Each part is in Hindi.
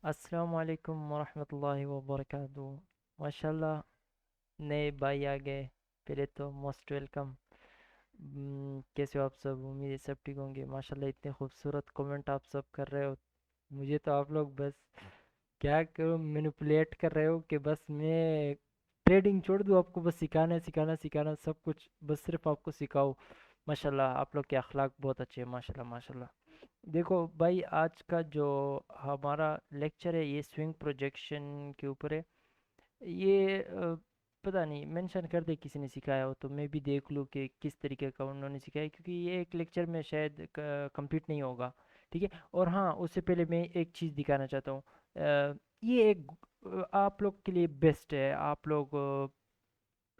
अस्सलाम वालेकुम वरहमतुल्लाहि वबरकातुहू। माशाल्लाह, नए भाई आ गए। पहले तो मोस्ट वेलकम। कैसे हो आप सब? उम्मीद है सब ठीक होंगे। माशाल्लाह, इतने खूबसूरत कमेंट आप सब कर रहे हो। मुझे तो आप लोग बस क्या करो, मैनिपुलेट कर रहे हो कि बस मैं ट्रेडिंग छोड़ दूँ। आपको बस सिखाना सिखाना सिखाना सब कुछ, बस सिर्फ आपको सिखाओ। माशाल्लाह, आप लोग के अखलाक बहुत अच्छे हैं। माशाल्लाह माशाल्लाह। देखो भाई, आज का जो हमारा लेक्चर है ये स्विंग प्रोजेक्शन के ऊपर है। ये पता नहीं मेंशन कर दे किसी ने सिखाया हो तो मैं भी देख लूँ कि किस तरीके का उन्होंने सिखाया, क्योंकि ये एक लेक्चर में शायद कंप्लीट नहीं होगा। ठीक है। और हाँ, उससे पहले मैं एक चीज़ दिखाना चाहता हूँ। ये एक आप लोग के लिए बेस्ट है। आप लोग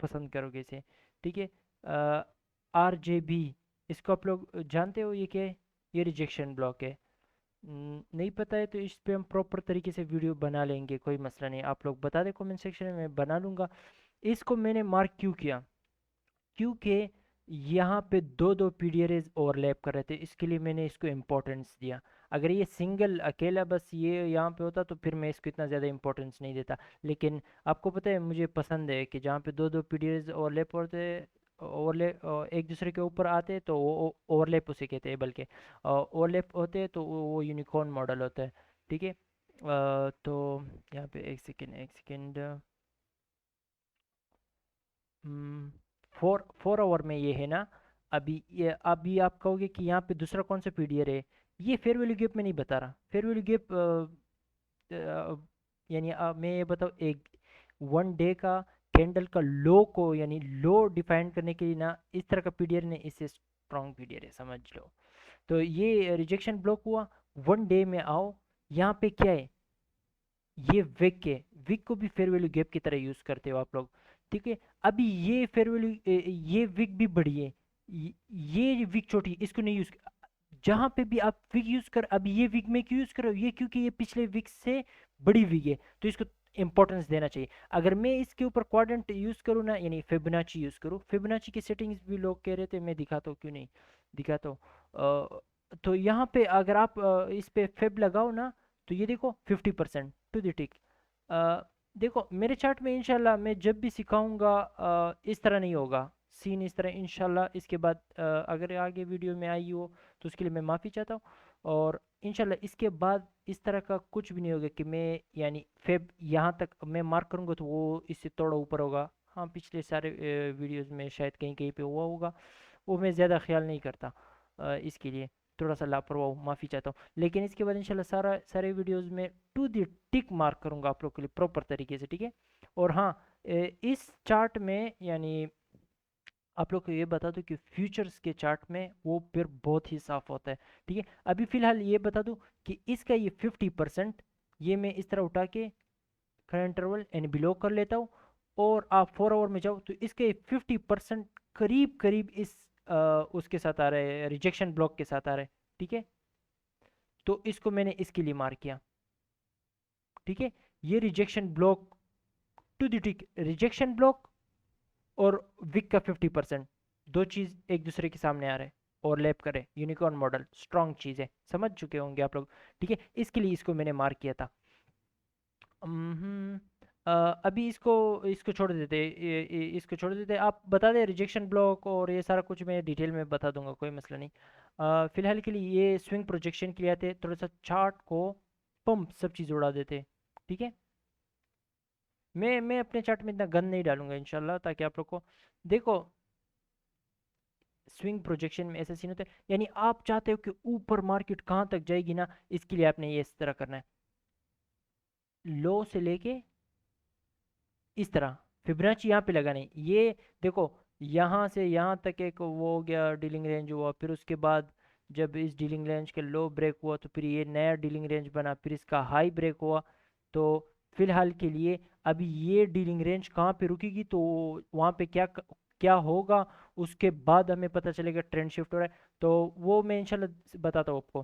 पसंद करोगे इसे। ठीक है। RJB, इसको आप लोग जानते हो ये क्या है? ये रिजेक्शन ब्लॉक है। नहीं पता है तो इस पे हम प्रॉपर तरीके से वीडियो बना लेंगे, कोई मसला नहीं। आप लोग बता दें कमेंट सेक्शन में, मैं बना लूँगा। इसको मैंने मार्क क्यों किया? क्योंकि यहाँ पे दो दो पीडीआरएस ओवरलैप कर रहे थे, इसके लिए मैंने इसको इम्पोर्टेंस दिया। अगर ये सिंगल अकेला बस ये यहाँ पे होता तो फिर मैं इसको इतना ज़्यादा इम्पोर्टेंस नहीं देता। लेकिन आपको पता है मुझे पसंद है कि जहाँ पे दो दो पीडीआरएस ओवरलैप होते, ओवरलैप एक दूसरे के ऊपर आते तो वो ओवरलैप उसे कहते हैं। बल्कि ओवरलैप होते हैं तो वो यूनिकॉर्न मॉडल होता है। ठीक है। तो यहाँ पे एक सेकेंड एक सेकेंड। 4 4 आवर में ये है ना? अभी आप कहोगे कि यहाँ पे दूसरा कौन सा पीडीआर है। ये फेयर वैल्यू गैप में नहीं बता रहा। फेयर वैल्यू गैप यानी मैं ये बताऊँ, एक 1 डे का कैंडल का लो को यानी लो डिफाइन करने के लिए ना, इस तरह का पीडीआर ने इसे स्ट्रॉन्ग पीडीआर है, समझ लो। तो ये रिजेक्शन ब्लॉक हुआ। 1 डे में आओ, यहाँ पे क्या है? ये विक है। विक को भी फेयर वैल्यू गैप की तरह यूज करते हो आप लोग। ठीक है। अभी ये फेयर वैल्यू, ये विक भी बड़ी है। ये विक छोटी है, इसको नहीं यूज। जहां पे भी आप विक यूज कर, अभी ये विक में क्यों यूज करो? ये क्योंकि ये पिछले विक से बड़ी विक है, तो इसको इंपॉर्टेंस देना चाहिए। अगर मैं इसके ऊपर क्वाड्रेंट यूज करूँ ना, यानी फिबोनाची यूज करूँ, फिबोनाची की सेटिंग्स भी लोग कह रहे थे, मैं दिखाता हूँ, क्यों नहीं दिखाता हूँ। तो यहाँ पे अगर आप इस पे फेब लगाओ ना, तो ये देखो 50% टू द टिक। देखो मेरे चार्ट में इंशाल्लाह मैं जब भी सिखाऊंगा इस तरह नहीं होगा सीन, इस तरह इंशाल्लाह। इसके बाद अगर आगे वीडियो में आई हो तो उसके लिए मैं माफ़ी चाहता हूँ। और इंशाल्लाह इसके बाद इस तरह का कुछ भी नहीं होगा कि मैं यानी फेब यहाँ तक मैं मार्क करूँगा तो वो इससे थोड़ा ऊपर होगा। हाँ, पिछले सारे वीडियोस में शायद कहीं कहीं पे हुआ होगा, वो मैं ज़्यादा ख्याल नहीं करता। इसके लिए थोड़ा सा लापरवाह हूँ, माफ़ी चाहता हूँ। लेकिन इसके बाद इंशाल्लाह सारे वीडियोस में टू दी टिक मार्क करूँगा आप लोग के लिए प्रॉपर तरीके से। ठीक है। और हाँ, इस चार्ट में यानी आप लोग को ये बता दूं कि फ्यूचर्स के चार्ट में वो फिर बहुत ही साफ होता है। ठीक है। अभी फिलहाल ये बता दूं कि इसका ये 50% ये मैं इस तरह उठा के करंट इंटरवल यानी बिलो कर लेता हूँ। और आप 4 आवर में जाओ तो इसके 50% करीब करीब इस उसके साथ आ रहा है, रिजेक्शन ब्लॉक के साथ आ रहा है। ठीक है। तो इसको मैंने इसके लिए मार्क किया। ठीक है। ये rejection block to the tick, rejection block और विक का 50%, दो चीज एक दूसरे के सामने आ रहे हैं और लैप करे, यूनिकॉर्न मॉडल स्ट्रॉन्ग चीज है, समझ चुके होंगे आप लोग। ठीक है। इसके लिए इसको मैंने मार्क किया था। हम्म, अभी इसको इसको छोड़ देते, इसको छोड़ देते। आप बता दें रिजेक्शन ब्लॉक और ये सारा कुछ मैं डिटेल में बता दूंगा, कोई मसला नहीं। फिलहाल के लिए ये स्विंग प्रोजेक्शन के लिए आते, थोड़ा सा चार्ट को पंप सब चीज़ उड़ा देते। ठीक है। मैं अपने चार्ट में इतना गन नहीं डालूंगा इंशाल्लाह, ताकि आप लोग को देखो। स्विंग प्रोजेक्शन में ऐसा सीन होता है, यानी आप चाहते हो कि ऊपर मार्केट कहाँ तक जाएगी ना, इसके लिए आपने ये इस तरह करना है। लो से लेके इस तरह फिबोनाची यहाँ पे लगानी है। ये देखो, यहाँ से यहाँ तक एक वो हो गया, डीलिंग रेंज हुआ। फिर उसके बाद जब इस डीलिंग रेंज के लो ब्रेक हुआ तो फिर ये नया डीलिंग रेंज बना, फिर इसका हाई ब्रेक हुआ। तो फिलहाल के लिए अभी ये डीलिंग रेंज कहाँ पे रुकेगी, तो वहाँ पे क्या होगा, उसके बाद हमें पता चलेगा ट्रेंड शिफ्ट हो रहा है। तो वो मैं इंशाल्लाह बताता हूँ आपको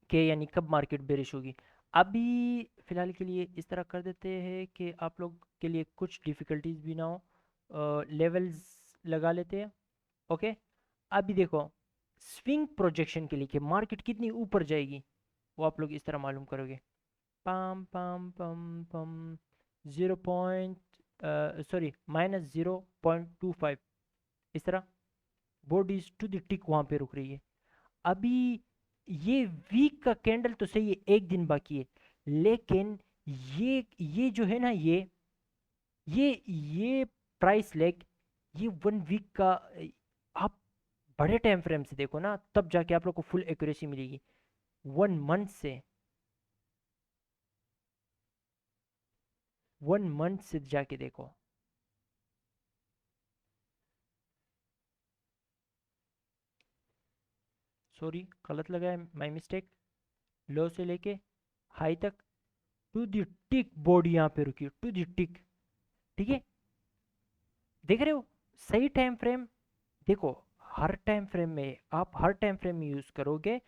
कि यानी कब मार्केट बेरिश होगी। अभी फ़िलहाल के लिए इस तरह कर देते हैं कि आप लोग के लिए कुछ डिफ़िकल्टीज भी ना हो। लेवल्स लगा लेते हैं। ओके। अभी देखो, स्विंग प्रोजेक्शन के लिए कि मार्केट कितनी ऊपर जाएगी, वो आप लोग इस तरह मालूम करोगे। पम पम पम पम 0 पॉइंट सॉरी -0.25 इस तरह बॉडीज टू द टिक वहां पे रुक रही है। अभी ये वीक का कैंडल तो सही है, एक दिन बाकी है, लेकिन ये जो है ना, ये प्राइस लेग, ये 1 वीक का आप बड़े टाइम फ्रेम से देखो ना, तब जाके आप लोग को फुल एक्यूरेसी मिलेगी। 1 मंथ से, 1 मंथ से जाके देखो। सॉरी गलत लगा है, माय मिस्टेक। लो से लेके हाई तक टू दी टिक बॉडी यहाँ पे रुकी, टू दी टिक। ठीक है, देख रहे हो सही टाइम फ्रेम। देखो हर टाइम फ्रेम में, आप हर टाइम फ्रेम में यूज करोगे,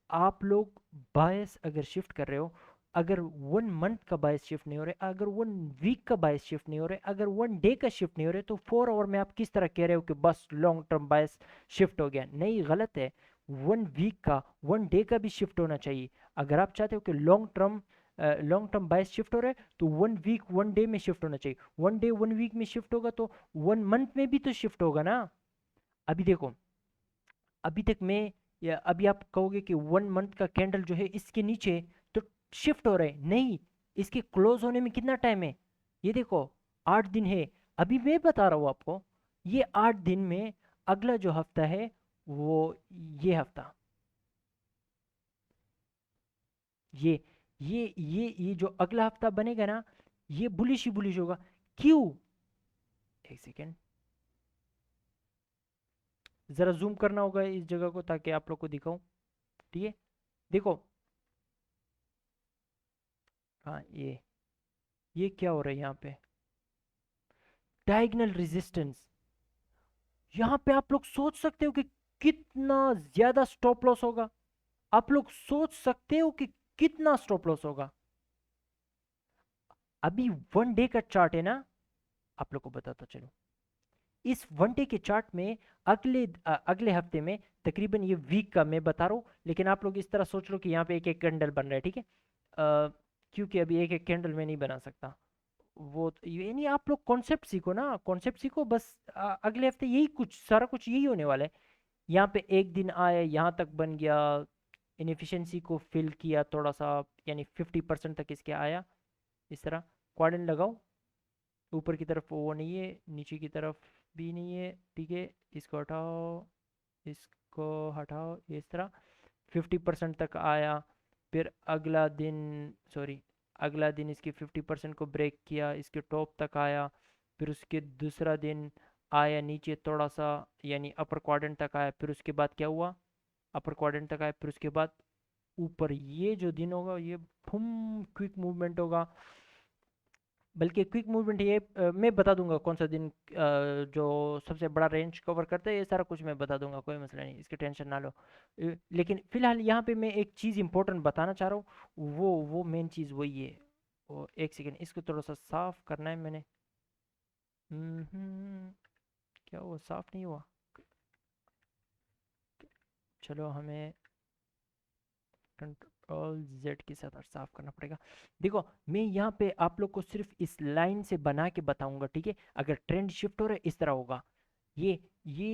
आप लोग बायस अगर शिफ्ट कर रहे हो, अगर 1 मंथ का बायस शिफ्ट नहीं हो रहे, अगर 1 वीक का बायस शिफ्ट नहीं हो रहे, अगर 1 डे का शिफ्ट नहीं हो रहे, तो 4 आवर में आप किस तरह कह रहे हो कि बस लॉन्ग टर्म बायस शिफ्ट हो गया? नहीं, गलत है। 1 वीक का, 1 डे का भी शिफ्ट होना चाहिए। अगर आप चाहते हो कि लॉन्ग टर्म बायस शिफ्ट हो रहा है, तो 1 वीक 1 डे में शिफ्ट होना चाहिए। 1 डे 1 वीक में शिफ्ट होगा तो 1 मंथ में भी तो शिफ्ट होगा ना। अभी देखो, अभी तक मैं, या अभी आप कहोगे कि 1 मंथ का कैंडल जो है इसके नीचे तो शिफ्ट हो रहा है, नहीं, इसके क्लोज होने में कितना टाइम है? ये देखो 8 दिन है। अभी मैं बता रहा हूँ आपको, ये 8 दिन में अगला जो हफ्ता है वो, ये हफ्ता, ये ये जो अगला हफ्ता बनेगा ना, ये बुलिश ही बुलिश होगा। क्यों? एक सेकेंड, जरा जूम करना होगा इस जगह को ताकि आप लोग को दिखाऊं। ठीक है, देखो। हाँ, ये क्या हो रहा है यहाँ पे? Diagonal resistance. यहाँ पे आप लोग सोच सकते हो कि कितना ज्यादा स्टॉप लॉस होगा। आप लोग सोच सकते हो कि कितना स्टॉप लॉस होगा। अभी 1 डे का चार्ट है ना, आप लोग को बताता चलो। इस 1 डे के चार्ट में अगले हफ्ते में, तकरीबन ये वीक का मैं बता रहा हूँ, लेकिन आप लोग इस तरह सोच लो कि यहाँ पे एक एक कैंडल बन रहा है, ठीक है? क्योंकि अभी एक एक कैंडल मैं नहीं बना सकता। वो ये नहीं, आप लोग कॉन्सेप्ट सीखो ना, कॉन्सेप्ट सीखो बस। अगले हफ्ते यही कुछ, सारा कुछ यही होने वाला है। यहाँ पे एक दिन आया, यहाँ तक बन गया, इनएफिशिएंसी को फिल किया थोड़ा सा, यानी 50% तक इसके आया। इस तरह क्वाड्रेंट लगाओ, ऊपर की तरफ वो नहीं है, नीचे की तरफ भी नहीं है, ठीक है? इसको हटाओ, इसको हटाओ, इस तरह 50% तक आया। फिर अगला दिन, सॉरी, अगला दिन इसकी 50% को ब्रेक किया, इसके टॉप तक आया। फिर उसके दूसरा दिन आया नीचे थोड़ा सा, यानी अपर क्वाड्रेंट तक आया। फिर उसके बाद क्या हुआ? अपर क्वाड्रेंट तक आया, फिर उसके बाद ऊपर, ये जो दिन होगा ये फुम क्विक मूवमेंट होगा। बल्कि क्विक मूवमेंट ये मैं बता दूंगा कौन सा दिन जो सबसे बड़ा रेंज कवर करता है, ये सारा कुछ मैं बता दूंगा, कोई मसला नहीं, इसकी टेंशन ना लो। लेकिन फिलहाल यहाँ पे मैं एक चीज़ इंपॉर्टेंट बताना चाह रहा हूँ, वो मेन चीज़ वही है। वो एक सेकेंड, इसको थोड़ा सा साफ करना है मैंने। क्या हुआ, साफ नहीं हुआ? चलो, हमें कंट्रोल जेड के साथ और साफ करना पड़ेगा। देखो, मैं यहाँ पे आप लोग को सिर्फ इस लाइन से बना के बताऊंगा, ठीक है? अगर ट्रेंड शिफ्ट हो रहा है इस तरह होगा। ये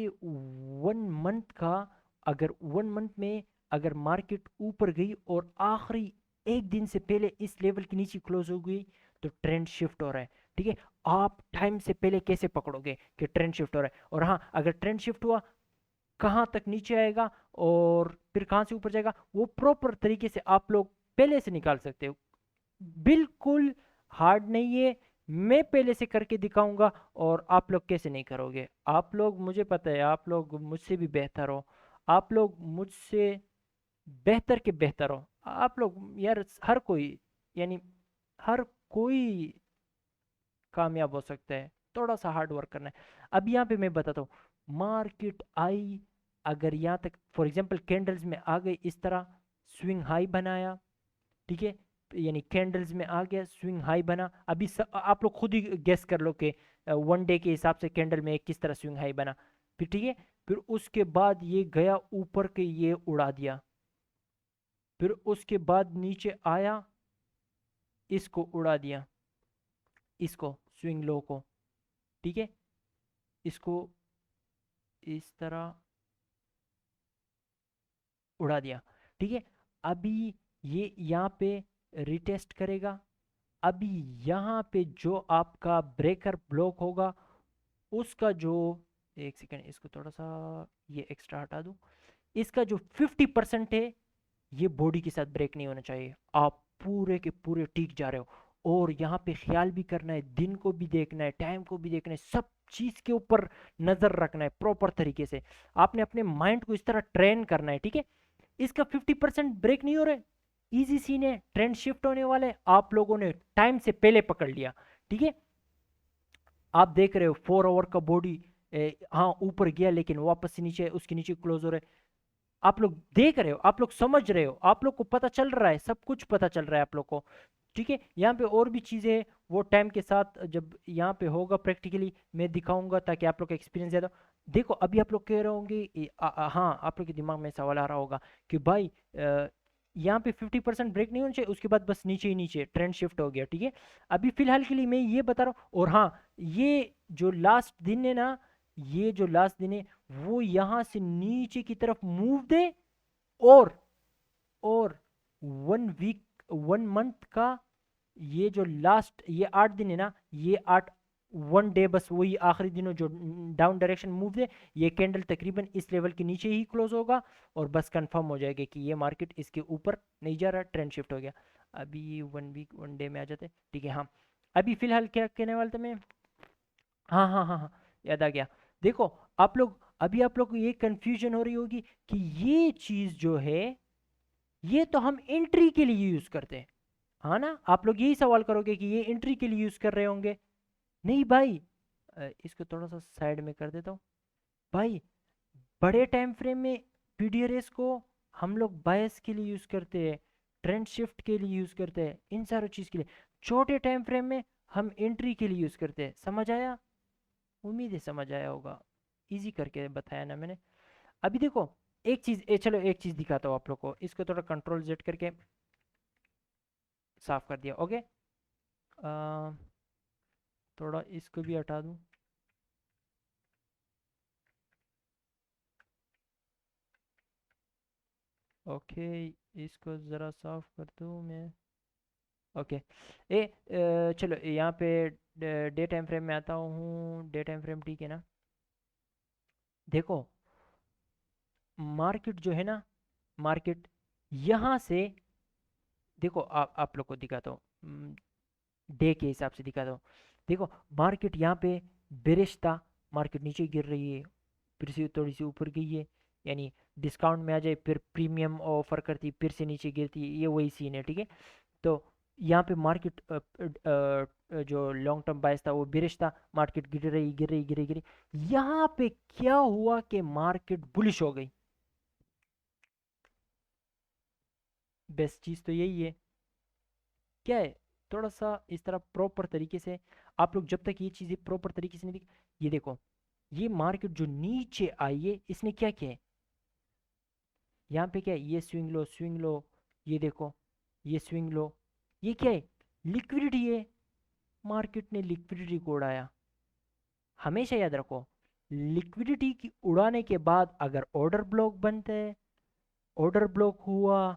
1 मंथ का, अगर 1 मंथ में अगर मार्केट ऊपर गई और आखिरी एक दिन से पहले इस लेवल के नीचे क्लोज हो गई, तो ट्रेंड शिफ्ट हो रहा है, ठीक है? आप टाइम से पहले कैसे पकड़ोगे कि ट्रेंड शिफ्ट हो रहा है? और हाँ, अगर ट्रेंड शिफ्ट हुआ, कहाँ तक नीचे आएगा और फिर कहाँ से ऊपर जाएगा, वो प्रॉपर तरीके से आप लोग पहले से निकाल सकते हो। बिल्कुल हार्ड नहीं है, मैं पहले से करके दिखाऊंगा। और आप लोग कैसे नहीं करोगे? आप लोग, मुझे पता है आप लोग मुझसे भी बेहतर हो, आप लोग मुझसे बेहतर के बेहतर हो। आप लोग यार, हर कोई, यानी हर कोई कामयाब हो सकता है, थोड़ा सा हार्ड वर्क करना है। अब यहाँ पे मैं बताता हूँ, मार्केट आई, अगर यहाँ तक फॉर एग्जांपल कैंडल्स में आ गई, इस तरह स्विंग हाई बनाया, ठीक है? यानी कैंडल्स में आ गया, स्विंग हाई बना। अभी आप लोग खुद ही गेस कर लो कि 1 डे के हिसाब से कैंडल में किस तरह स्विंग हाई बना। फिर ठीक है, फिर उसके बाद ये गया ऊपर के, ये उड़ा दिया। फिर उसके बाद नीचे आया, इसको उड़ा दिया, इसको स्विंग लो को, ठीक है, इसको इस तरह उड़ा दिया, ठीक है। अभी ये यहाँ पे रिटेस्ट करेगा। अभी यहाँ पे जो आपका ब्रेकर ब्लॉक होगा उसका जो, एक सेकेंड इसको थोड़ा सा ये एक्स्ट्रा हटा दूं, इसका जो 50% है ये बॉडी के साथ ब्रेक नहीं होना चाहिए। आप पूरे के पूरे टिक जा रहे हो और यहाँ पे ख्याल भी करना है, दिन को भी देखना है, टाइम को भी देखना है, सब चीज के ऊपर नजर रखना है प्रॉपर तरीके से। आपने अपने माइंड को इस तरह ट्रेन करना है, ठीक है। इसका 50% ब्रेक नहीं हो रहा है, इजी सीन है, ट्रेंड शिफ्ट होने वाले, आप लोगों ने टाइम से पहले पकड़ लिया, ठीक है। आप देख रहे हो 4 आवर का बॉडी, हाँ ऊपर गया लेकिन वापस से नीचे, उसके नीचे क्लोज हो रहा है। आप लोग देख रहे हो, आप लोग समझ रहे हो, आप लोग को पता चल रहा है, सब कुछ पता चल रहा है आप लोग को, ठीक है। यहाँ पे और भी चीजें हैं, वो टाइम के साथ जब यहाँ पे होगा प्रैक्टिकली मैं दिखाऊंगा ताकि आप लोग का एक्सपीरियंस ज्यादा। देखो अभी आप लोग कह रहे होंगे हाँ आप लोग के दिमाग में सवाल आ रहा होगा कि भाई यहाँ पे 50% ब्रेक नहीं होना चाहिए, उसके बाद बस नीचे ही नीचे ट्रेंड शिफ्ट हो गया, ठीक है। अभी फिलहाल के लिए मैं ये बता रहा हूँ। और हाँ, ये जो लास्ट दिन है ना, ये जो लास्ट दिन है वो यहाँ से नीचे की तरफ मूव दे, और और 1 वीक 1 मंथ का ये जो लास्ट ये 8 दिन है ना, ये 1 डे बस वही आखिरी दिनों जो डाउन डायरेक्शन मूव है, ये कैंडल तकरीबन इस लेवल के नीचे ही क्लोज होगा और बस कंफर्म हो जाएगा कि ये मार्केट इसके ऊपर नहीं जा रहा, ट्रेंड शिफ्ट हो गया। अभी 1 वीक 1 डे में आ जाते, ठीक है। हाँ अभी फिलहाल क्या कहने वाला था मैं, हाँ हाँ हाँ हाँ, याद आ गया। देखो आप लोग, अभी आप लोग को ये कंफ्यूजन हो रही होगी कि ये चीज जो है ये तो हम एंट्री के लिए यूज करते हैं, हाँ ना, आप लोग यही सवाल करोगे कि ये एंट्री के लिए यूज कर रहे होंगे। नहीं भाई, इसको थोड़ा सा साइड में कर देता हूँ भाई। बड़े टाइम फ्रेम में पीडीआरएस को हम लोग बायस के लिए यूज करते हैं, ट्रेंड शिफ्ट के लिए यूज करते हैं, इन सारी चीज के लिए। छोटे टाइम फ्रेम में हम एंट्री के लिए यूज करते हैं, समझ आया? उम्मीद है समझ आया होगा, इजी करके बताया ना मैंने। अभी देखो एक चीज चलो एक चीज दिखाता हूँ आप लोग को, इसको थोड़ा कंट्रोल जेड करके साफ कर दिया, ओके। थोड़ा इसको भी हटा दूं, ओके, इसको ज़रा साफ कर दूं मैं, ओके। चलो यहाँ पे डे टाइम फ्रेम में आता हूँ, डे टाइम फ्रेम ठीक है ना। देखो मार्केट जो है ना, मार्केट यहाँ से, देखो आप लोग को दिखाता हूँ, डे के हिसाब से दिखाता हूँ। देखो मार्केट यहाँ पे बेरिश था, मार्केट नीचे गिर रही है, फिर से थोड़ी सी ऊपर गई है, यानी डिस्काउंट में आ जाए फिर प्रीमियम ऑफर करती, फिर से नीचे गिरती है, ये वही सीन है, ठीक है। तो यहाँ पे मार्केट जो लॉन्ग टर्म बायस था वो बेरिश था, मार्केट गिर रही गिर रही गिर रही गिर रही, यहाँ पे क्या हुआ कि मार्केट बुलिश हो गई। बेस्ट चीज़ तो यही है, क्या है, थोड़ा सा इस तरह प्रॉपर तरीके से आप लोग जब तक ये चीज़ें प्रॉपर तरीके से नहीं देख, ये देखो ये मार्केट जो नीचे आई है इसने क्या किया है, यहाँ पे क्या है, ये स्विंग लो स्विंग लो, ये देखो ये स्विंग लो, ये क्या है, लिक्विडिटी है, मार्केट ने लिक्विडिटी को उड़ाया। हमेशा याद रखो, लिक्विडिटी की उड़ाने के बाद अगर ऑर्डर ब्लॉक बनते हैं, ऑर्डर ब्लॉक हुआ,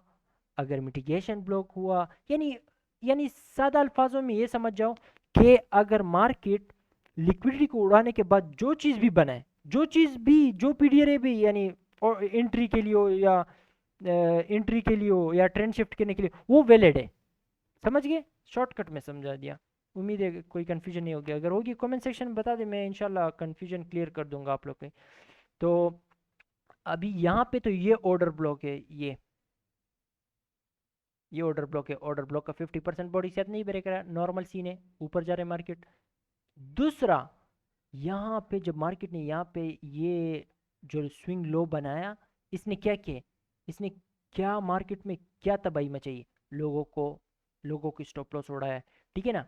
अगर मिटिगेशन ब्लॉक हुआ, यानी यानी सादा अल्फाजों में ये समझ जाओ कि अगर मार्केट लिक्विडिटी को उड़ाने के बाद जो चीज़ भी बनाए, जो चीज़ भी, जो पीडीआरए भी, यानी एंट्री के लिए हो या एंट्री के लिए हो या ट्रेंड शिफ्ट करने के लिए, वो वैलिड है। समझ गए, शॉर्टकट में समझा दिया। उम्मीद है कि कोई कन्फ्यूजन नहीं होगी, अगर होगी कमेंट सेक्शन में बता दें, मैं इंशाल्लाह कन्फ्यूजन क्लियर कर दूंगा आप लोग के। तो अभी यहाँ पे तो ये ऑर्डर ब्लॉक है, ये ऑर्डर ब्लॉक है, ऑर्डर ब्लॉक का 50% बॉडी सेट नहीं ब्रेक रहा, नॉर्मल सीन है, ऊपर जा रहे मार्केट। दूसरा, यहाँ पे जब मार्केट ने यहाँ पे ये जो स्विंग लो बनाया, इसने क्या किया, इसने क्या मार्केट में क्या तबाही मचाई, लोगों को, लोगों की स्टॉप लॉस उड़ाया, ठीक है ना।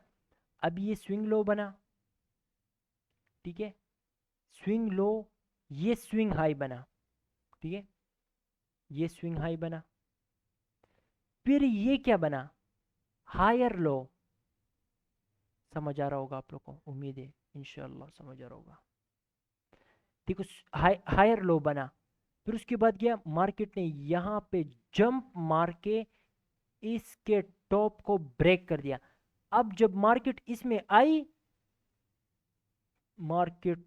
अब ये स्विंग लो बना, ठीक है, स्विंग लो, ये स्विंग हाई बना, ठीक है, ये स्विंग हाई बना, फिर ये क्या बना, हायर लो, समझ आ रहा होगा आप लोग को, उम्मीद है इंशाल्लाह समझ आ रहा होगा। देखो हायर लो बना, फिर उसके बाद गया मार्केट ने यहाँ पे जंप मार के इसके टॉप को ब्रेक कर दिया। अब जब मार्केट इसमें आई, मार्केट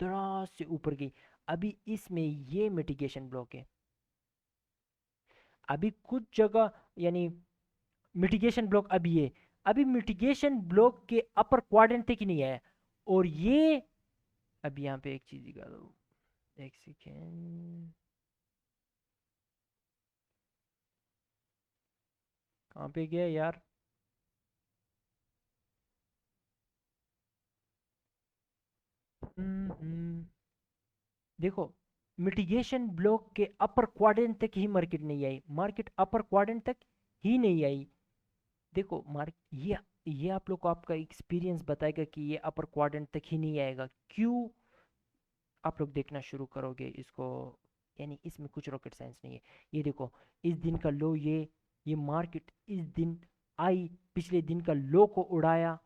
तरह से ऊपर गई। अभी इसमें ये मिटिगेशन ब्लॉक है। अभी कुछ जगह यानी मिटिगेशन ब्लॉक अभी है, अभी मिटिगेशन ब्लॉक के अपर क्वाड्रेंट तक ही नहीं आया। और ये अभी यहाँ पे एक चीज दिखा दो, एक सेकेंड, कहाँ पे गया यार। देखो मिटिगेशन ब्लॉक के अपर क्वाड्रेंट तक ही मार्केट नहीं आई, मार्केट अपर क्वाड्रेंट तक ही नहीं आई। देखो मार्क ये आप लोग को आपका एक्सपीरियंस बताएगा कि ये अपर क्वाड्रेंट तक ही नहीं आएगा। क्यों? आप लोग देखना शुरू करोगे इसको, यानी इसमें कुछ रॉकेट साइंस नहीं है। ये देखो इस दिन का लो, ये मार्केट इस दिन आई, पिछले दिन का लो को उड़ाया,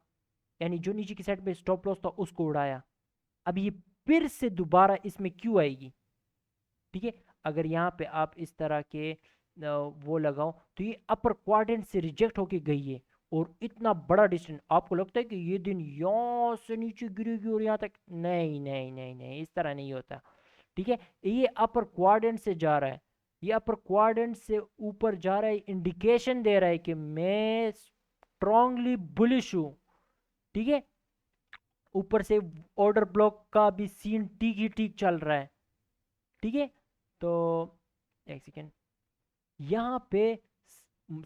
यानी जो नीचे की साइड पे स्टॉप लॉस था उसको उड़ाया। अब ये फिर से दोबारा इसमें क्यों आएगी? ठीक है, अगर यहाँ पे आप इस तरह के वो लगाओ तो ये अपर क्वाड्रेंट से रिजेक्ट होके गई है। और इतना बड़ा डिस्टेंस, आपको लगता है कि ये दिन यहाँ से नीचे गिरेगी और यहाँ तक? नहीं नहीं नहीं नहीं, इस तरह नहीं होता। ठीक है, ये अपर क्वाड्रेंट से जा रहा है, ये अपर क्वाड्रेंट से ऊपर जा रहा है, इंडिकेशन दे रहा है कि मैं स्ट्रांगली बुलिश हूँ। ठीक है, ऊपर से ऑर्डर ब्लॉक का भी सीन ठीक ही ठीक चल रहा है। ठीक है, तो एक सेकेंड, यहाँ पे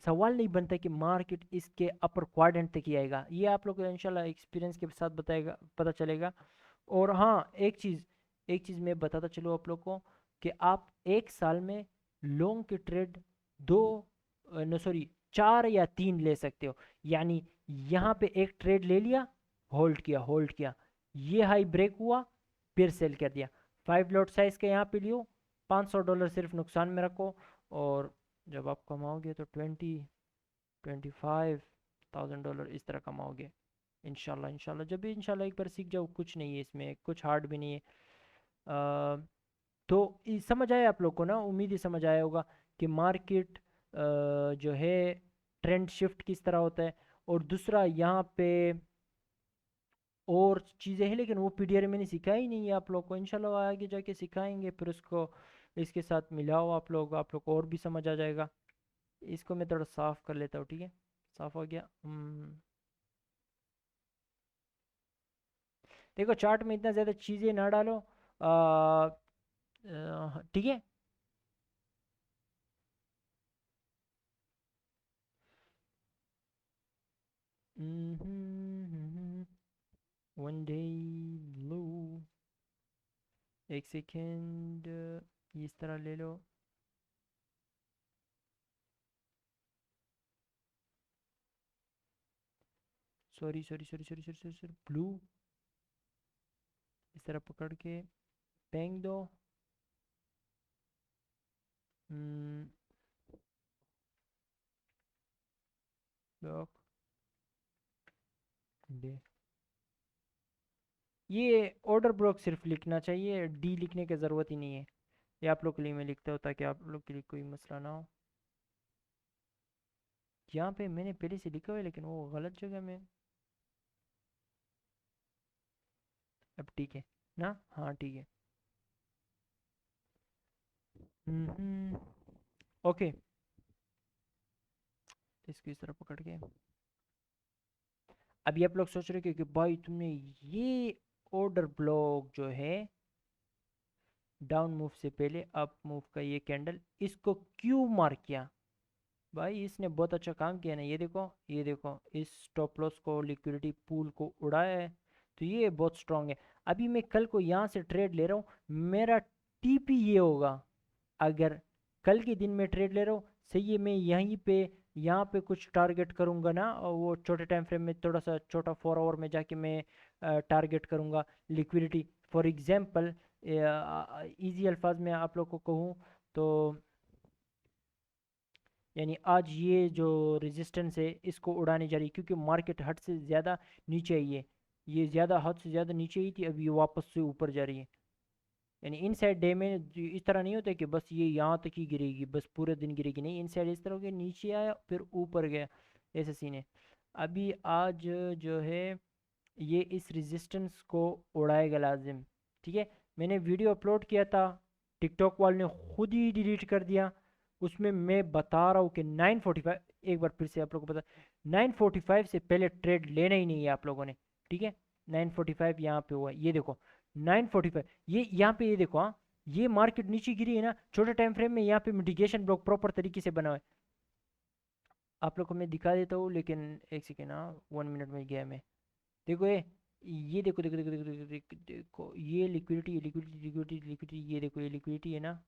सवाल नहीं बनता कि मार्केट इसके अपर क्वाड्रेंट तक ही आएगा। ये आप लोग को इंशाल्लाह एक्सपीरियंस के साथ बताएगा, पता चलेगा। और हाँ, एक चीज़ मैं बताता चलूँ आप लोग को कि आप एक साल में लॉन्ग के ट्रेड दो, नो सॉरी, 4 या 3 ले सकते हो। यानी यहाँ पे एक ट्रेड ले लिया, होल्ड किया, ये हाई ब्रेक हुआ, फिर सेल कर दिया। 5 लॉट साइज का यहाँ पे लियो, $500 सिर्फ नुकसान में रखो। और जब आप कमाओगे तो 25,000 इस तरह कमाओगे इंशाल्लाह। इंशाल्लाह जब भी इंशाल्लाह एक बार सीख जाओ, कुछ नहीं है इसमें, कुछ हार्ड भी नहीं है। तो समझ आया आप लोग को ना, उम्मीद ही समझ आया होगा कि मार्केट जो है ट्रेंड शिफ्ट किस तरह होता है। और दूसरा यहाँ पे और चीज़ें हैं, लेकिन वो पीडीआर मैंने सिखाई नहीं है आप लोग को, इंशाल्लाह आगे जाके सिखाएंगे। फिर उसको इसके साथ मिलाओ आप लोग को और भी समझ आ जाएगा। इसको मैं थोड़ा साफ कर लेता हूँ, ठीक है, साफ हो गया। देखो चार्ट में इतना ज़्यादा चीज़ें ना डालो, ठीक है। वन डे लो, एक सेकेंड, इस तरह ले लो। सॉरी, ब्लू, इस तरह पकड़ के पेंग दो। ब्लॉक डे, ये ऑर्डर ब्लॉक सिर्फ लिखना चाहिए, डी लिखने की ज़रूरत ही नहीं है। ये आप लोग के लिए मैं लिखता हूँ ताकि आप लोग के लिए कोई मसला ना हो। यहाँ पे मैंने पहले से लिखा हुआ है लेकिन वो गलत जगह में। अब ठीक है ना? हाँ ठीक है। ओके, इसको इस तरह पकड़ के, अभी आप लोग सोच रहे हो कि भाई तुमने ये ऑर्डर ब्लॉक जो है डाउन मूव से पहले अप मूव का ये कैंडल, इसको क्यों मार्क किया? भाई इसने बहुत अच्छा काम किया ना, ये देखो इस स्टॉप लॉस को, लिक्विडिटी पूल को उड़ाया है। तो ये बहुत स्ट्रांग है। अभी मैं कल को यहाँ से ट्रेड ले रहा हूँ, मेरा टीपी ये होगा। अगर कल के दिन में ट्रेड ले रहा हूँ, सही है, मैं यहीं पे यहाँ पे कुछ टारगेट करूँगा ना, और वो छोटे टाइम फ्रेम में थोड़ा सा छोटा 4 आवर में जाके मैं टारगेट करूँगा लिक्विडिटी। फॉर एग्जांपल, इजी अल्फाज में आप लोग को कहूँ तो यानी आज ये जो रेजिस्टेंस है इसको उड़ाने जा रही है, क्योंकि मार्केट हद से ज़्यादा नीचे आई है। ये ज़्यादा हद से ज़्यादा नीचे ही थी, अब ये वापस से ऊपर जा रही है। यानी इन साइड डे में इस तरह नहीं होता कि बस ये यहाँ तक ही गिरेगी, बस पूरे दिन गिरेगी, नहीं, इन साइड इस तरह के नीचे आया फिर ऊपर गया, ऐसा सीन है। अभी आज जो है ये इस रेजिस्टेंस को उड़ाएगा लाजिम। ठीक है, मैंने वीडियो अपलोड किया था, टिकटॉक वाले ने खुद ही डिलीट कर दिया। उसमें मैं बता रहा हूँ कि 9:45, एक बार फिर से आप लोगों को बता, 9:45 से पहले ट्रेड लेना ही नहीं है आप लोगों ने। ठीक है, 9:45 यहाँ पे हुआ, ये देखो 9:45, ये यहाँ पे, ये देखो, हाँ, ये मार्केट नीचे गिरी है ना छोटे टाइम फ्रेम में, यहाँ पे मिटिगेशन ब्लॉक प्रॉपर तरीके से बना हुआ है। आप लोग को मैं दिखा देता हूँ, लेकिन एक सेकेंड, हाँ 1 मिनट में गया मैं। देखो ये देखो देखो देखो देखो देखो देखो, देखो ये लिक्विडिटी, लिक्विडिटी लिक्विडिटी लिक्विडिटी, ये देखो ये लिक्विडिटी है ना,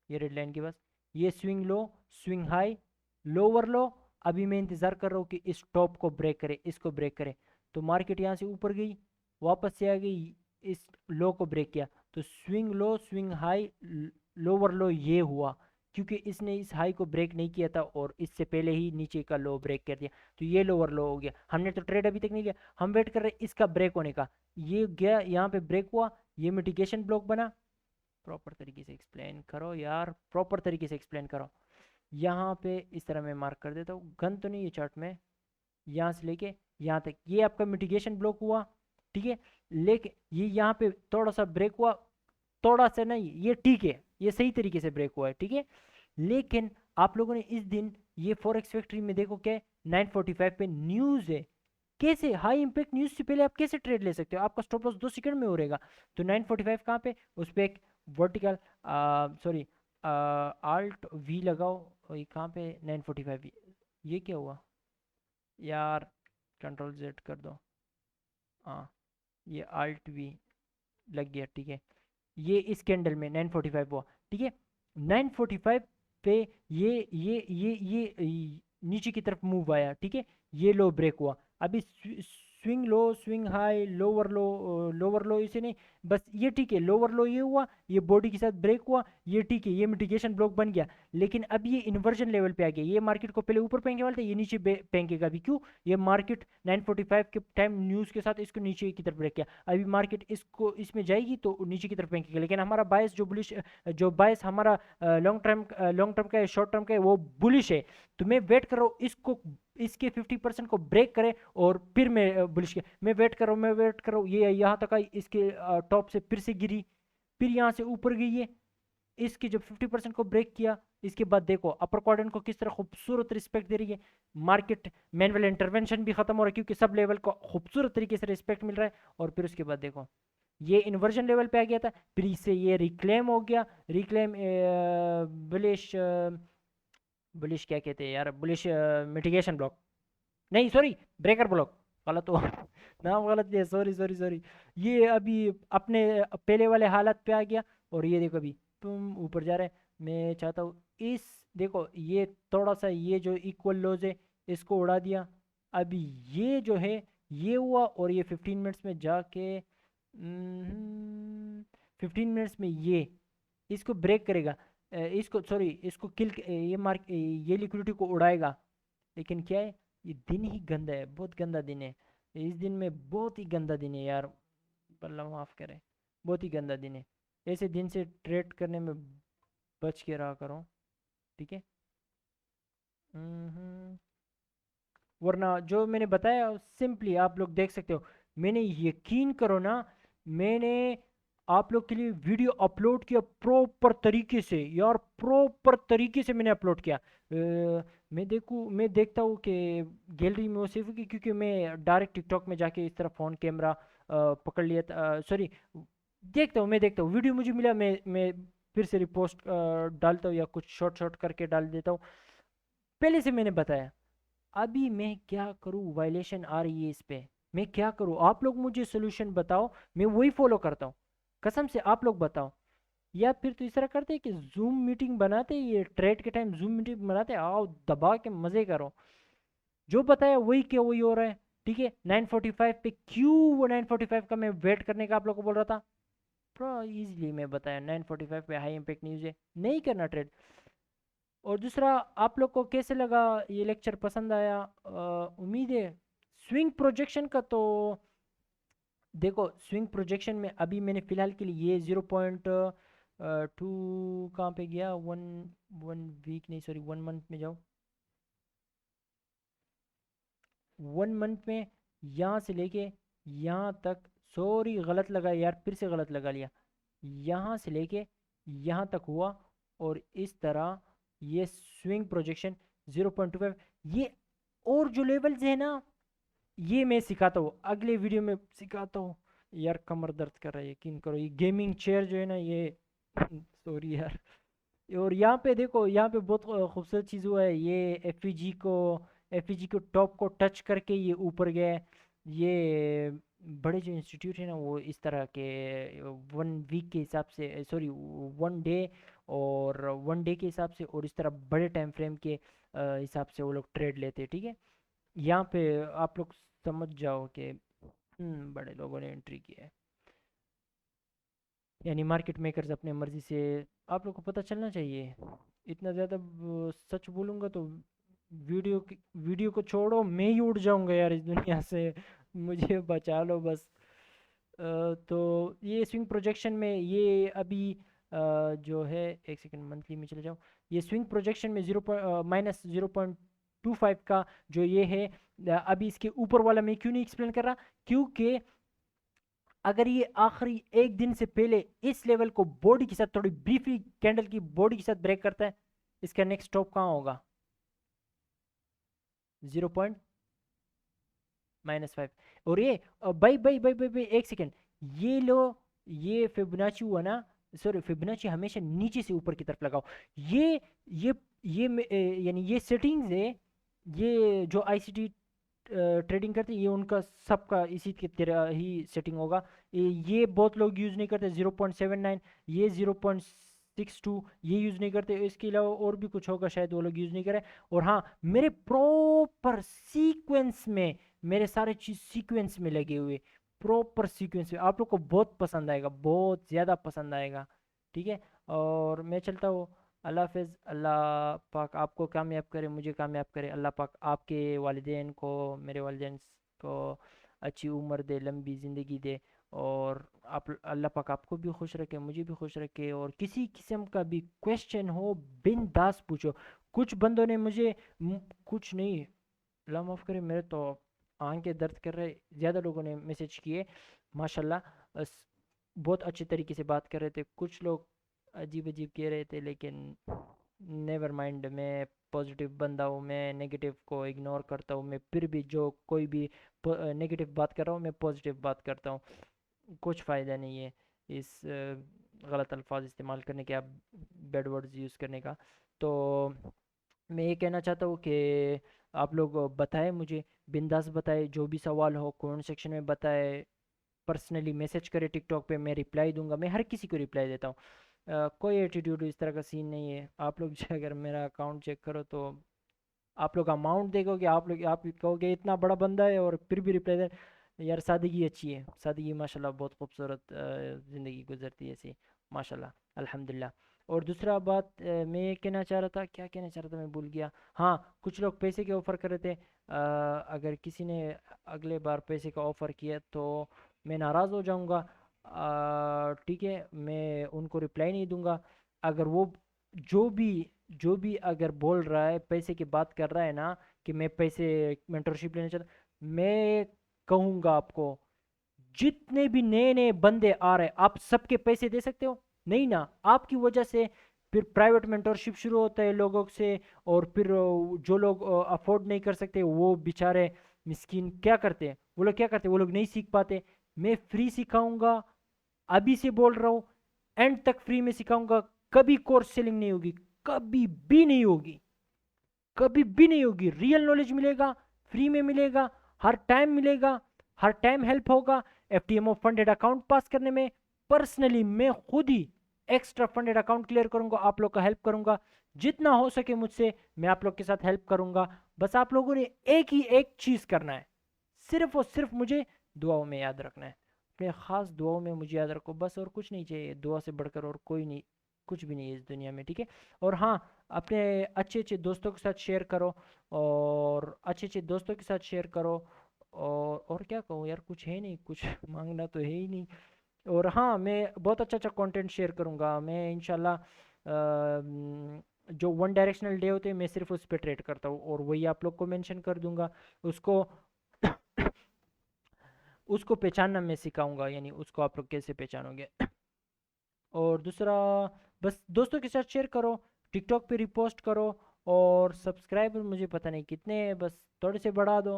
ये रेड लाइन के पास, ये swing low, swing high, lower लो। अभी मैं इंतज़ार कर रहा हूँ कि इस टॉप को ब्रेक करे, इसको ब्रेक करे। तो मार्केट यहाँ से ऊपर गई, वापस से आ गई, इस लो को ब्रेक किया, तो swing low, swing high, lower लो ये हुआ, क्योंकि इसने इस हाई को ब्रेक नहीं किया था और इससे पहले ही नीचे का लो ब्रेक कर दिया, तो ये लोअर लो हो गया। हमने तो ट्रेड अभी तक नहीं लिया, हम वेट कर रहे हैं इसका ब्रेक होने का। ये गया यहाँ पे ब्रेक हुआ, ये मिटिगेशन ब्लॉक बना। प्रॉपर तरीके से एक्सप्लेन करो यार, प्रॉपर तरीके से एक्सप्लेन करो। यहाँ पे इस तरह मैं मार्क कर देता हूँ, गन तो नहीं है चार्ट में, यहाँ से लेके यहाँ तक ये आपका मिटिगेशन ब्लॉक हुआ। ठीक है, लेकिन ये यहाँ पे थोड़ा सा ब्रेक हुआ, थोड़ा सा नहीं, ये ठीक है, ये सही तरीके से ब्रेक हुआ है। ठीक है, लेकिन आप लोगों ने इस दिन ये फॉरेक्स फैक्ट्री में देखो क्या 9:45 पे न्यूज़ है, कैसे हाई इंपैक्ट न्यूज़ से पहले आप कैसे ट्रेड ले सकते हो, आपका स्टॉप लॉस 2 सेकंड में हो रहेगा। तो 9:45 कहाँ पे, उस पर एक वर्टिकल, सॉरी, आल्ट वी लगाओ, और ये कहाँ पे 9:45, ये क्या हुआ यार, कंट्रोल जेड कर दो, हाँ, ये आल्ट वी लग गया। ठीक है, ये इस कैंडल में 9:45 हुआ। ठीक है, 9:45 पे ये नीचे की तरफ मूव आया। ठीक है, ये लो ब्रेक हुआ, अभी swing low, swing high, lower लो, लोअर लो इसे नहीं, बस ये ठीक है, लोअर लो ये हुआ, ये बॉडी के साथ ब्रेक हुआ, ये ठीक है, ये मिटिगेशन ब्लॉक बन गया। लेकिन अब ये इन्वर्जन लेवल पे आ गया, ये मार्केट को पहले ऊपर फेंकने वाला था, ये नीचे फेंकेगा भी, क्यों, ये मार्केट 9:45 के टाइम न्यूज़ के साथ इसको नीचे की तरफ ब्रेक किया, अभी मार्केट इसको इसमें जाएगी तो नीचे की तरफ फेंकेगा। लेकिन हमारा बायस जो बुलिश, जो बायस हमारा लॉन्ग टर्म का है, शॉर्ट टर्म का है, वो बुलिश है। तो मैं वेट कर रहा हूँ इसको, इसके 50% को ब्रेक करे और फिर मैं बुलिश के, मैं वेट कर रहा हूँ, मैं वेट कर रहा हूँ, ये यहाँ तक आई, इसके टॉप से फिर से गिरी, फिर यहाँ से ऊपर गई है, इसके जब 50% को ब्रेक किया, इसके बाद देखो अपर क्वाड्रेंट को किस तरह खूबसूरत रिस्पेक्ट दे रही है मार्केट, मैनुअल इंटरवेंशन भी खत्म हो रहा है क्योंकि सब लेवल को खूबसूरत तरीके से रिस्पेक्ट मिल रहा है। और फिर उसके बाद देखो ये इन्वर्जन लेवल पे आ गया था, फिर इससे ये रिक्लेम हो गया, रिक्लेम बुलिश, बुलिश क्या कहते हैं यार, बुलिश मिटिगेशन ब्लॉक, नहीं सॉरी, ब्रेकर ब्लॉक, गलत हुआ नाम गलत दिया, सॉरी सॉरी सॉरी। ये अभी अपने पहले वाले हालत पे आ गया, और ये देखो अभी तुम ऊपर जा रहे हैं। मैं चाहता हूँ इस, देखो ये थोड़ा सा ये जो इक्वल लोज है इसको उड़ा दिया, अभी ये जो है ये हुआ, और ये 15 मिनट्स में जाके 15 मिनट्स में ये इसको ब्रेक करेगा, इसको सॉरी इसको किल, ये मार्क, ये लिक्विडिटी को उड़ाएगा। लेकिन क्या है, ये दिन ही गंदा है, बहुत गंदा दिन है, इस दिन में बहुत ही गंदा दिन है यार, अल्लाह माफ़ करे, बहुत ही गंदा दिन है। ऐसे दिन से ट्रेड करने में बच के रहा करो। ठीक है, हम्म, वरना जो मैंने बताया सिंपली आप लोग देख सकते हो, मैंने यकीन करो ना, मैंने आप लोग के लिए वीडियो अपलोड किया प्रॉपर तरीके से यार, प्रॉपर तरीके से मैंने अपलोड किया। मैं देखता हूँ कि गैलरी में वो सेव होगी, क्योंकि मैं डायरेक्ट टिकटॉक में जाके इस तरह फ़ोन कैमरा पकड़ लिया था, सॉरी, देखता हूँ, मैं देखता हूँ वीडियो मुझे मिला, मैं फिर से रिपोस्ट डालता हूँ या कुछ शॉर्ट शॉर्ट करके डाल देता हूँ। पहले से मैंने बताया, अभी मैं क्या करूँ, वायलेशन आ रही है इस पे, मैं क्या करूँ, आप लोग मुझे सोल्यूशन बताओ, मैं वही फॉलो करता हूँ, कसम से आप लोग बताओ। या फिर तो इस तरह करते हैं कि जूम मीटिंग बनाते, ये ट्रेड के टाइम जूम मीटिंग बनाते, आओ दबा के मज़े करो, जो बताया वही क्या वही हो रहा है। ठीक है, 9:45 पे क्यों, वो 9:45 का मैं वेट करने का आप लोग को बोल रहा था, प्रो इजीली मैं बताया 9:45 पे हाई इम्पैक्ट न्यूज़ है, नहीं करना ट्रेड। और दूसरा, आप लोग को कैसे लगा ये लेक्चर, पसंद आया? उम्मीद है। स्विंग प्रोजेक्शन का तो देखो, स्विंग प्रोजेक्शन में अभी मैंने फ़िलहाल के लिए ये 0.2 कहाँ पे गया, वन, 1 वीक नहीं सॉरी 1 मंथ में जाओ, 1 मंथ में यहाँ से लेके यहाँ तक, सॉरी गलत लगा यार, फिर से गलत लगा लिया, यहाँ से लेके यहाँ तक हुआ। और इस तरह ये स्विंग प्रोजेक्शन 0.25, ये और जो लेवल्स है ना, ये मैं सिखाता हूँ, अगले वीडियो में सिखाता हूँ। यार कमर दर्द कर रहा है, यकीन करो, ये गेमिंग चेयर जो है ना ये सॉरी यार। और यहाँ पे देखो, यहाँ पे बहुत खूबसूरत चीज़ हुआ है, ये एफ को टॉप को टच करके ये ऊपर गया है। ये बड़े जो इंस्टीट्यूट है ना, वो इस तरह के 1 वीक के हिसाब से, सॉरी 1 डे, और 1 डे के हिसाब से, और इस तरह बड़े टाइम फ्रेम के हिसाब से वो लोग ट्रेड लेते हैं, ठीक है। यहाँ पे आप लोग समझ जाओ कि बड़े लोगों ने एंट्री की है, यानी मार्केट मेकर्स अपने मर्जी से, आप लोग को पता चलना चाहिए। इतना ज़्यादा सच बोलूँगा तो वीडियो को छोड़ो, मैं ही उड़ जाऊँगा यार इस दुनिया से, मुझे बचा लो बस। तो ये स्विंग प्रोजेक्शन में ये अभी जो है, एक सेकंड मंथली में चले जाओ, ये स्विंग प्रोजेक्शन में -0.25 का जो ये है, अभी इसके ऊपर वाला मैं क्यों नहीं एक्सप्लेन कर रहा, क्योंकि अगर ये आखिरी एक दिन से पहले इस लेवल को बॉडी के साथ, थोड़ी ब्रीफली कैंडल की बॉडी के साथ ब्रेक करता है, इसका नेक्स्ट स्टॉप कहाँ होगा? 0.-5। और ये भाई भाई भाई भाई भाई, एक सेकेंड, ये लो, ये फिबोनाची हुआ ना, सॉरी फिबोनाची हमेशा नीचे से ऊपर की तरफ लगाओ। ये ये यानी ये सेटिंग्स है, ये जो आईसीटी ट्रेडिंग करते हैं, ये उनका सबका इसी की तरह ही सेटिंग होगा। ये बहुत लोग यूज़ नहीं करते 0.79, ये 0.62 ये यूज़ नहीं करते, इसके अलावा और भी कुछ होगा शायद वो लोग यूज़ नहीं करें। और हाँ, मेरे प्रॉपर सीक्वेंस में, मेरे सारे चीज़ सीक्वेंस में लगे हुए, प्रॉपर सीक्वेंस में, आप लोग को बहुत पसंद आएगा, बहुत ज़्यादा पसंद आएगा, ठीक है। और मैं चलता हूँ, अल्लाह हाफ़िज़। अल्लाह पाक आपको कामयाब करे, मुझे कामयाब करे, अल्लाह पाक आपके वालिदैन को, मेरे वालिदैन को अच्छी उम्र दे, लंबी ज़िंदगी दे। और आप, अल्लाह पाक आपको भी खुश रखे, मुझे भी खुश रखे। और किसी किस्म का भी क्वेश्चन हो, बिंदास पूछो। कुछ बंदों ने मुझे कुछ नहीं, अल्लाह माफ़ करे, मेरे तो आंखें दर्द कर रहे, ज़्यादा लोगों ने मैसेज किए माशाल्लाह, बहुत अच्छे तरीके से बात कर रहे थे। कुछ लोग अजीब अजीब कह रहे थे, लेकिन नेवर माइंड, मैं पॉजिटिव बंदा हूँ, मैं नेगेटिव को इग्नोर करता हूँ। मैं फिर भी जो कोई भी नेगेटिव बात कर रहा हूँ, मैं पॉजिटिव बात करता हूँ। कुछ फ़ायदा नहीं है इस गलत अल्फाज इस्तेमाल करने के, आप बैड वर्ड्स यूज़ करने का। तो मैं ये कहना चाहता हूँ कि आप लोग बताएं मुझे, बिंदास बताएं, जो भी सवाल हो कमेंट सेक्शन में बताएं, पर्सनली मैसेज करें टिकटॉक पे, मैं रिप्लाई दूंगा, मैं हर किसी को रिप्लाई देता हूँ। कोई एटीट्यूड इस तरह का सीन नहीं है। आप लोग जो अगर मेरा अकाउंट चेक करो तो आप लोग अमाउंट देखोगे, आप कहोगे इतना बड़ा बंदा है और फिर भी रिप्लाई दे। यार सादगी अच्छी है, सादगी माशाल्लाह, बहुत खूबसूरत ज़िंदगी गुजरती है ऐसी, माशाल्लाह, अल्हम्दुलिल्लाह। और दूसरा बात, मैं ये कहना चाह रहा था, क्या कहना चाह रहा था मैं भूल गया। हाँ, कुछ लोग पैसे के ऑफ़र कर रहे थे, अगर किसी ने अगले बार पैसे का ऑफ़र किया तो मैं नाराज़ हो जाऊँगा, ठीक है, मैं उनको रिप्लाई नहीं दूंगा। अगर वो जो भी जो भी अगर बोल रहा है, पैसे की बात कर रहा है ना, कि मैं पैसे मेंटरशिप लेना चाहता, मैं कहूँगा आपको, जितने भी नए नए बंदे आ रहे हैं, आप सबके पैसे दे सकते हो? नहीं ना, आपकी वजह से फिर प्राइवेट मेंटरशिप शुरू होता है लोगों से। और फिर जो लोग अफोर्ड नहीं कर सकते, वो बेचारे मिस्किन क्या करते हैं, वो लोग क्या करते हैं, वो लोग नहीं सीख पाते। मैं फ्री सिखाऊंगा, अभी से बोल रहा हूँ, एंड तक फ्री में सिखाऊंगा। कभी कोर्स सेलिंग नहीं होगी, कभी भी नहीं होगी, कभी भी नहीं होगी। रियल नॉलेज मिलेगा, फ्री में मिलेगा, हर टाइम मिलेगा, हर टाइम हेल्प होगा। एफटीएमओ फंडेड अकाउंट पास करने में पर्सनली मैं खुद ही एक्स्ट्रा फंडेड अकाउंट क्लियर करूंगा, आप लोग का हेल्प करूंगा, जितना हो सके मुझसे मैं आप लोग के साथ हेल्प करूंगा। बस आप लोगों ने एक ही एक चीज़ करना है, सिर्फ और सिर्फ मुझे दुआओं में याद रखना है। अपने ख़ास दुआओं में मुझे याद रखो, बस और कुछ नहीं चाहिए, दुआ से बढ़कर और कोई नहीं, कुछ भी नहीं है इस दुनिया में, ठीक है। और हाँ, अपने अच्छे अच्छे दोस्तों के साथ शेयर करो, और अच्छे अच्छे दोस्तों के साथ शेयर करो। और क्या कहूँ यार, कुछ है नहीं, कुछ मांगना तो है ही नहीं। और हाँ, मैं बहुत अच्छा अच्छा कंटेंट शेयर करूँगा मैं इंशाल्लाह। जो वन डायरेक्शनल डे होते हैं मैं सिर्फ उस पर ट्रेड करता हूँ, और वही आप लोग को मेंशन कर दूंगा। उसको उसको पहचानना मैं सिखाऊंगा, यानी उसको आप लोग कैसे पहचानोगे। और दूसरा, बस दोस्तों के साथ शेयर करो, टिकटॉक पे रिपोस्ट करो। और सब्सक्राइबर मुझे पता नहीं कितने हैं, बस थोड़े से बढ़ा दो,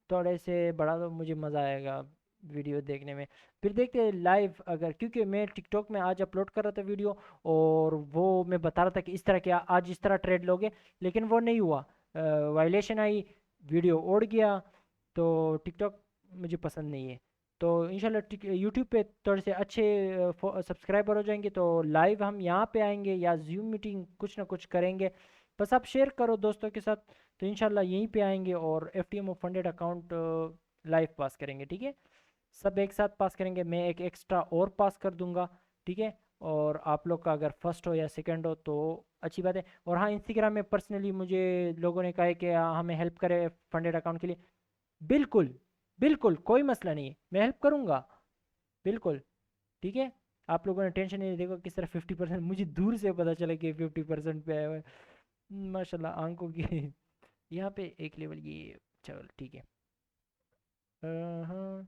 थोड़े से बढ़ा दो, मुझे मज़ा आएगा वीडियो देखने में। फिर देखते हैं लाइव, अगर क्योंकि मैं टिकटॉक में आज अपलोड कर रहा था वीडियो, और वो मैं बता रहा था कि इस तरह क्या आज इस तरह ट्रेड लोगे, लेकिन वो नहीं हुआ, वायलेशन आई, वीडियो उड़ गया। तो टिकटॉक मुझे पसंद नहीं है। तो इंशाल्लाह यूट्यूब पे थोड़े से अच्छे सब्सक्राइबर हो जाएंगे तो लाइव हम यहाँ पे आएंगे, या जूम मीटिंग कुछ ना कुछ करेंगे। बस आप शेयर करो दोस्तों के साथ, तो इंशाल्लाह यहीं पे आएंगे और FTMO फंडेड अकाउंट लाइव पास करेंगे, ठीक है। सब एक साथ पास करेंगे, मैं एक एक्स्ट्रा और पास कर दूंगा, ठीक है। और आप लोग का अगर फर्स्ट हो या सेकंड हो तो अच्छी बात है। और हाँ, इंस्टाग्राम में पर्सनली मुझे लोगों ने कहा है कि हमें हेल्प करे फंडेड अकाउंट के लिए। बिल्कुल, बिल्कुल कोई मसला नहीं है, मैं हेल्प करूँगा, बिल्कुल, ठीक है। आप लोगों ने टेंशन नहीं, देखो किस तरह 50%, मुझे दूर से पता चला कि 50% पे आया हुआ है। माशाल्लाह आंखों की यहाँ पे एक लेवल ये, चल ठीक है। हाँ,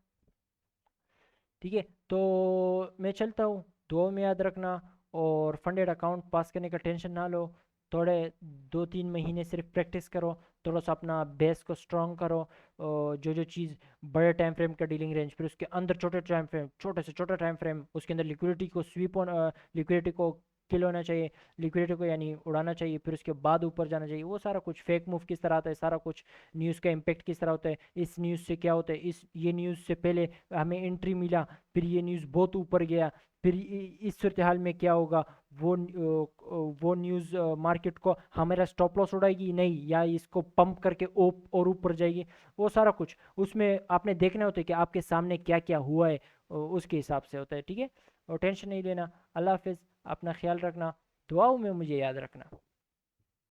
ठीक है। तो मैं चलता हूँ, दुआ में याद रखना। और फंडेड अकाउंट पास करने का टेंशन ना लो, थोड़े 2-3 महीने सिर्फ प्रैक्टिस करो, थोड़ा सा अपना बेस को स्ट्रॉन्ग करो। और जो जो चीज़ बड़े टाइम फ्रेम का डीलिंग रेंज, फिर उसके अंदर छोटे टाइम फ्रेम, छोटे से छोटा टाइम फ्रेम, उसके अंदर लिक्विडिटी को स्वीप ऑन, लिक्विडिटी को किल होना चाहिए, लिक्विडिटी को यानी उड़ाना चाहिए, फिर उसके बाद ऊपर जाना चाहिए। वो सारा कुछ फेक मूव किस तरह आता है, सारा कुछ न्यूज़ का इम्पेक्ट किस तरह होता है, इस न्यूज़ से क्या होता है, इस ये न्यूज़ से पहले हमें एंट्री मिला, फिर ये न्यूज़ बहुत ऊपर गया, फिर इस सूरत हाल में क्या होगा, वो न्यूज़ मार्केट को हमारा स्टॉप लॉस उड़ाएगी नहीं, या इसको पंप करके और ऊपर जाएगी। वो सारा कुछ उसमें आपने देखना होता है कि आपके सामने क्या क्या हुआ है, उसके हिसाब से होता है, ठीक है। और टेंशन नहीं लेना। अल्लाह हाफिज़, अपना ख्याल रखना, दुआओं में मुझे याद रखना।